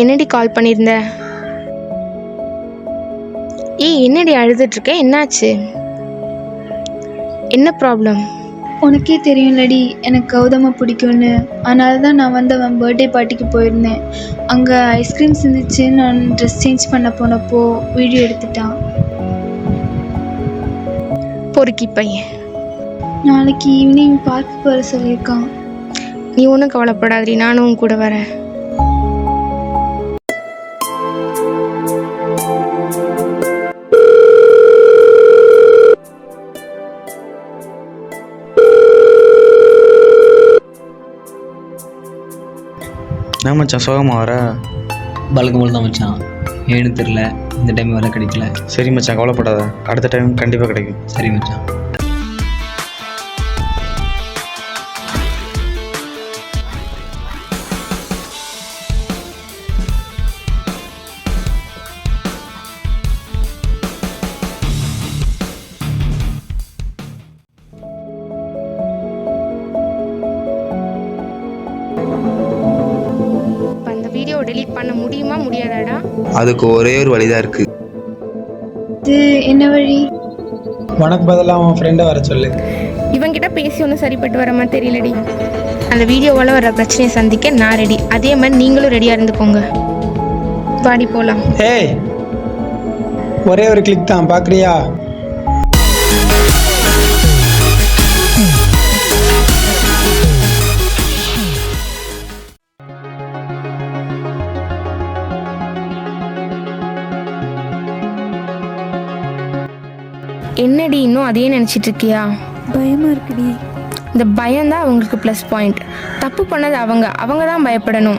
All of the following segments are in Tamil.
என்னடி கால் பண்ணியிருந்த? ஏய், என்னடி அழுதுட்ருக்க? என்னாச்சு? என்ன ப்ராப்ளம்? உனக்கே தெரியும்லடி எனக்கு கௌதமை பிடிக்கும்னு. அதனால தான் நான் வந்து அவன் பர்த்டே பார்ட்டிக்கு போயிருந்தேன். அங்கே ஐஸ்கிரீம்ஸ் இருந்துச்சு. நான் ட்ரெஸ் சேஞ்ச் பண்ண போனப்போ வீடியோ எடுத்துட்டான். பொறுக்கி பையன். நாளைக்கு ஈவினிங் பார்க் வர சொல்லியிருக்கான். நீ ஒன்றும் கவலைப்படாதடி, நானும் உன் கூட வரேன். என்ன மச்சான் சோகமாக வர? பழக்கம் போல தான் மச்சான், ஏன்னு தெரில, இந்த டைம் வேலை கிடைக்கல. சரி மச்சான், கவலைப்படாத, அடுத்த டைம் கண்டிப்பாக கிடைக்கும். சரி மச்சான். வீடியோ டெலீட் பண்ண முடியுமா முடியாதாடா? அதுக்கு ஒரே ஒரு வழிதான் இருக்கு. இது என்ன வழி? உனக்கு பதிலாக உன் ஃப்ரெண்டை வர சொல்லு. இவங்கிட்ட பேசி ஒன்றும் சரிப்பட்டு வர மாதிரி தெரியலடி. அந்த வீடியோவால் வர பிரச்சனையை சந்திக்க நான் ரெடி. அதே மாதிரி நீங்களும் ரெடியாக இருந்துக்கோங்க. வாடி போகலாம். ஏய், ஒரே ஒரு கிளிக் தான், பார்க்குறியா? என்னடி இன்னும் அதையே நினச்சிட்டு இருக்கியா? பயமாக இருக்குடி. இந்த பயம்தான் அவங்களுக்கு ப்ளஸ் பாயிண்ட். தப்பு பண்ணது அவங்க தான் பயப்படணும்.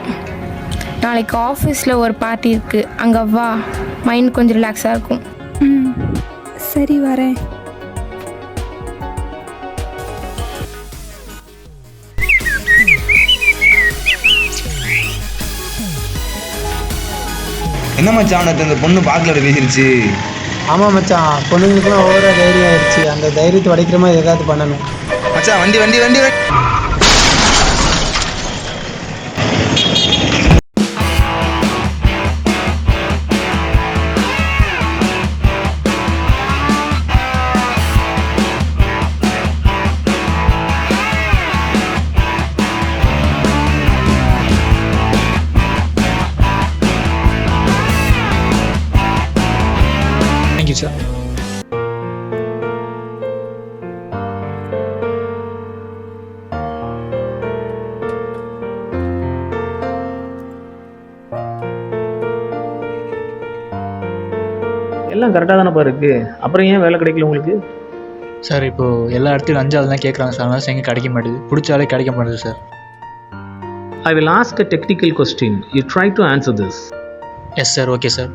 நாளைக்கு ஆஃபீஸில் ஒரு பார்ட்டி இருக்குது, அங்கே வா, மைண்ட் கொஞ்சம் ரிலாக்ஸாக இருக்கும். சரி, வரேன். என்ன மச்சான், அவனுக்கு அந்த பொண்ணு பார்க்கல பேசிருச்சு. ஆமாம் மச்சான், பொண்ணுங்களுக்குலாம் ஓவர தைரியம் ஆயிடுச்சு. அந்த தைரியத்தை உடைக்கிற மாதிரி ஏதாவது பண்ணணும் மச்சான். வண்டி வண்டி வண்டி தேங்க்யூ சார். எல்லாம் கரெக்டாக தானேப்பா இருக்குது, அப்புறம் ஏன் வேலை கிடைக்கல உங்களுக்கு? சார், இப்போது எல்லா இடத்துலையும் 5 ஆள் தான் கேட்குறாங்க சார், அதனால எங்கே கிடைக்க மாட்டேது, பிடிச்சாலே கிடைக்க மாட்டேது sir. I will ask a technical question. You try to answer this. Yes sir, okay sir.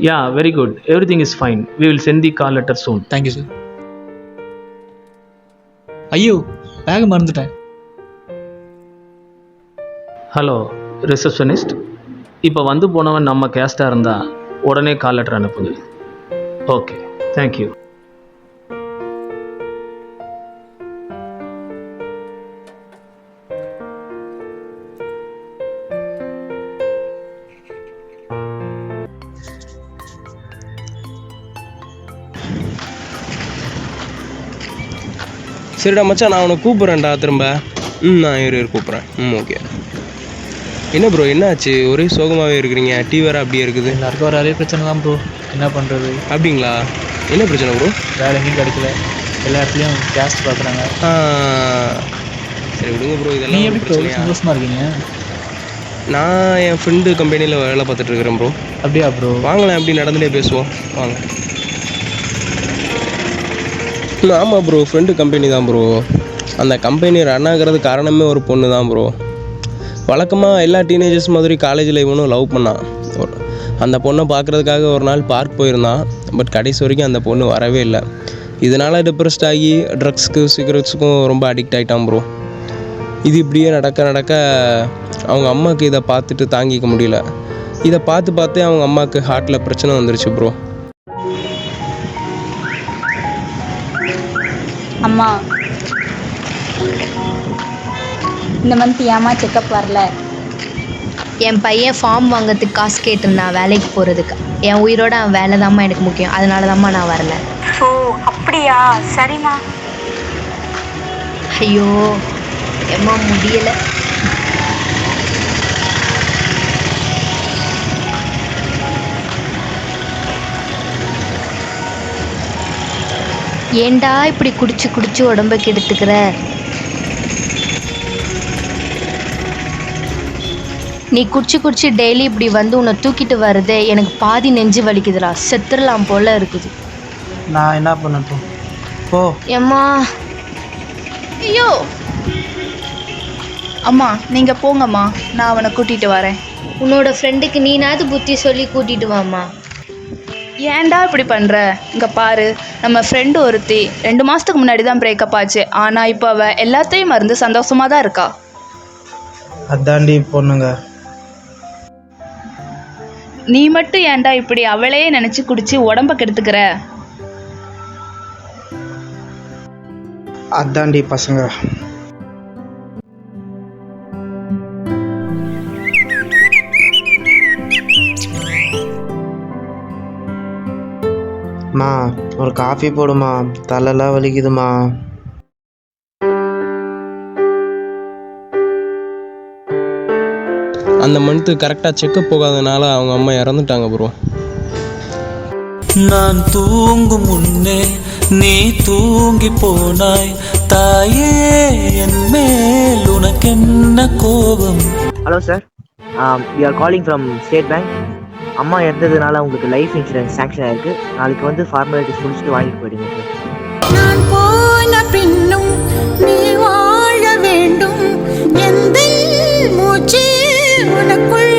Yeah, very good. Everything is fine. We will send the call letter soon. Thank you sir. ஐயோ, பேக் மறந்துட்டேன். ஹலோ ரிசப்ஷனிஸ்ட், இப்போ வந்து போனவன் நம்ம கேஸ்டாக இருந்தால் உடனே கால் லெட்டர் அனுப்புங்க. Okay, thank you. சரிடா மச்சான், நான் உனக்கு கூப்பிட்றேன்டா திரும்ப. நான் கூப்பிட்றேன். ஓகே. என்ன ப்ரோ, என்னாச்சு? ஒரே சோகமாகவே இருக்கிறீங்க, டீ வேறு அப்படியே இருக்குது. எல்லாருக்கும் ஒரு அதே பிரச்சனை தான் ப்ரோ, என்ன பண்ணுறது? அப்படிங்களா? என்ன பிரச்சனை ப்ரோ? வேலை எங்கேயும் கிடைக்கல, எல்லா இடத்துலையும் கேஸ்ட் பார்க்குறாங்க. சரி விடுங்க ப்ரோ, நீ இதெல்லாம் எப்படி ப்ரோ சந்தோஷமாக இருக்கீங்க? நான் என் ஃப்ரெண்டு கம்பெனியில் வேலை பார்த்துட்ருக்கிறேன் ப்ரோ. அப்படியா ப்ரோ? வாங்கலாம், எப்படி நடந்துகிட்டே பேசுவோம், வாங்க. ஆமாம் ப்ரோ, ஃப்ரெண்டு கம்பெனி தான் ப்ரோ. அந்த கம்பெனி ரன் ஆகிறது காரணமே ஒரு பொண்ணு தான் ப்ரோ. வழக்கமாக எல்லா டீனேஜர்ஸ் மாதிரி காலேஜில் இவனும் லவ் பண்ணான். அந்த பொண்ணை பார்க்குறதுக்காக ஒரு நாள் பார்க் போயிருந்தான். பட் கடைசி வரைக்கும் அந்த பொண்ணு வரவே இல்லை. இதனால் டிப்ரெஸ்ட் ஆகி ட்ரக்ஸுக்கு சிகரெட்ஸுக்கும் ரொம்ப அடிக்ட் ஆகிட்டான் ப்ரோ. இது இப்படியே நடக்க அவங்க அம்மாவுக்கு இதை பார்த்துட்டு தாங்கிக்க முடியல. இதை பார்த்தே அவங்க அம்மாவுக்கு ஹார்ட்டில் பிரச்சனை வந்துருச்சு ப்ரோ. அம்மா, இந்த மந்த் ஏம்மா செக்கப் வரல? என் பையன் ஃபார்ம் வாங்கிறதுக்கு காசு கேட்டிருந்தான் வேலைக்கு போகிறதுக்கு. என் உயிரோட அவன் வேலை தாம்மா எனக்கு முக்கியம், அதனால தாம்மா நான் வரல. ஓ அப்படியா, சரிம்மா. ஐயோ எம்மா முடியலை. ஏண்டா இப்படி குடிச்சு குடிச்சு உடம்ப கெடுத்துக்கிற? நீ குடிச்சு குடிச்சு டெய்லி இப்படி வந்து உன்னை தூக்கிட்டு வருதே எனக்கு பாதி நெஞ்சு வலிக்குதுடா, செத்துடலாம் போல இருக்குது. நான் என்ன பண்ணட்டும்? ஓ எம்மா ஐயோ அம்மா, நீங்கள் போங்கம்மா, நான் அவனை கூட்டிகிட்டு வரேன். உன்னோட ஃப்ரெண்டுக்கு நீனாவது புத்தி சொல்லி கூட்டிட்டு வாம்மா. ஏன்டா இப்படி பண்ணுற? இங்கே பாரு, நம்ம ஃப்ரெண்டு ஒருத்தி 2 மாதத்துக்கு முன்னாடி தான் பிரேக்கப் ஆச்சு. ஆனால் இப்போ அவள் எல்லாத்தையும் மறந்து சந்தோஷமாக தான் இருக்கா. அதாண்டி பொண்ணுங்க. நீ மட்டும் ஏன்டா இப்படி அவளையே நினச்சி குடிச்சு உடம்ப கெடுத்துக்கிற? அதாண்டி பசங்க. மா ஒரு காஃபி போடுமா, தலைலாம் வலிக்குதுமா. அந்த மந்த்து கரெக்டாக செக்கப் போகாதனால அவங்க அம்மா இறந்துட்டாங்க ப்ரோ. நான் தூங்கும் முன்னே நீ தூங்கி போனாய் தாயே, என் மேல் உனக்கு என்ன கோபம்? Hello sir, we are calling from State Bank. அம்மா இறந்ததுனால உங்களுக்கு லைஃப் இன்சூரன்ஸ் சேங்ஷன் ஆயிருக்கு. நாளைக்கு வந்து ஃபார்மாலிட்டிஸ் முடிச்சுட்டு வாங்கிட்டு போயிடுங்க சார். நான் போன பின்னும் நீ வாழ வேண்டும், எந்த மூச்சு உனக்குள்ள.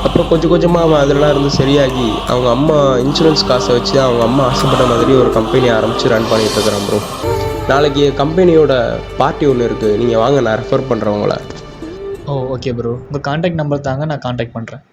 அப்புறம் கொஞ்சம் கொஞ்சமாக அவன் அதெல்லாம் இருந்து சரியாகி அவங்க அம்மா இன்சூரன்ஸ் காசை வச்சு அவங்க அம்மா ஆசைப்பட்ட மாதிரி ஒரு கம்பெனி ஆரம்பித்து ரன் பண்ணிகிட்டு இருக்கிறான் ப்ரோ. நாளைக்கு கம்பெனியோட பார்ட்டி ஒன்று இருக்குது, நீங்கள் வாங்க, நான் ரெஃபர் பண்ணுறேன் உங்களை. ஓ ஓகே ப்ரோ, உங்கள் கான்டாக்ட் நம்பர் தாங்க, நான் கான்டாக்ட் பண்ணுறேன்.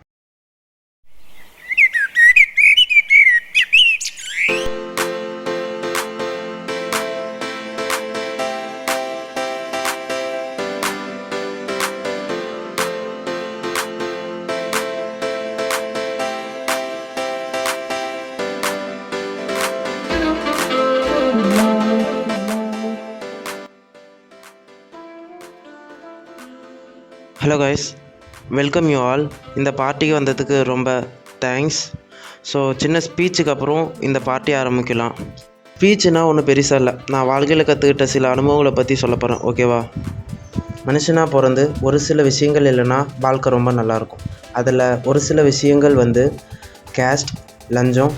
Hello guys, welcome you all. இந்த பார்ட்டிக்கு வந்ததுக்கு ரொம்ப தேங்க்ஸ். ஸோ சின்ன ஸ்பீச்சுக்கு அப்புறம் இந்த பார்ட்டி ஆரம்பிக்கலாம். ஸ்பீச்சுனா ஒன்றும் பெருசாக இல்லை, நான் வாழ்க்கையில் கற்றுக்கிட்ட சில அனுபவங்களை பற்றி சொல்ல போகிறேன், ஓகேவா? மனுஷனாக பிறந்து ஒரு சில விஷயங்கள் இல்லைன்னா வாழ்க்கை ரொம்ப நல்லாயிருக்கும். அதில் ஒரு சில விஷயங்கள் வந்து கேஸ்ட், லஞ்சம்,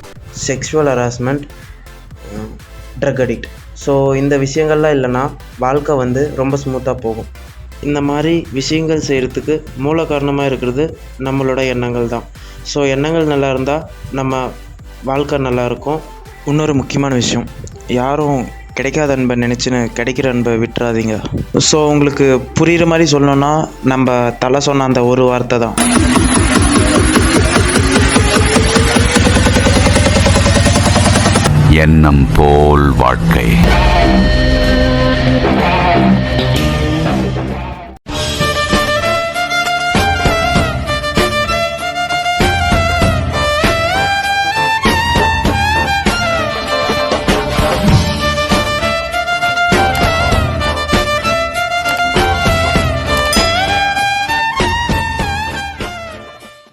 sexual harassment, drug addict. So இந்த விஷயங்கள்லாம் இல்லைன்னா வாழ்க்கை வந்து ரொம்ப ஸ்மூத்தாக போகும். இந்த மாதிரி விஷயங்கள் செய்கிறதுக்கு மூல காரணமாக இருக்கிறது நம்மளோட எண்ணங்கள் தான். ஸோ எண்ணங்கள் நல்லா இருந்தால் நம்ம வாழ்க்கை நல்லாயிருக்கும். இன்னொரு முக்கியமான விஷயம், யாரும் கிடைக்காத அன்பை நினச்சின்னு கிடைக்கிற அன்பை விட்டுறாதீங்க. ஸோ உங்களுக்கு புரிகிற மாதிரி சொல்லணுன்னா நம்ம தலை சொன்ன அந்த ஒரு வார்த்தை தான். எண்ணம் போல் வாழ்க்கை.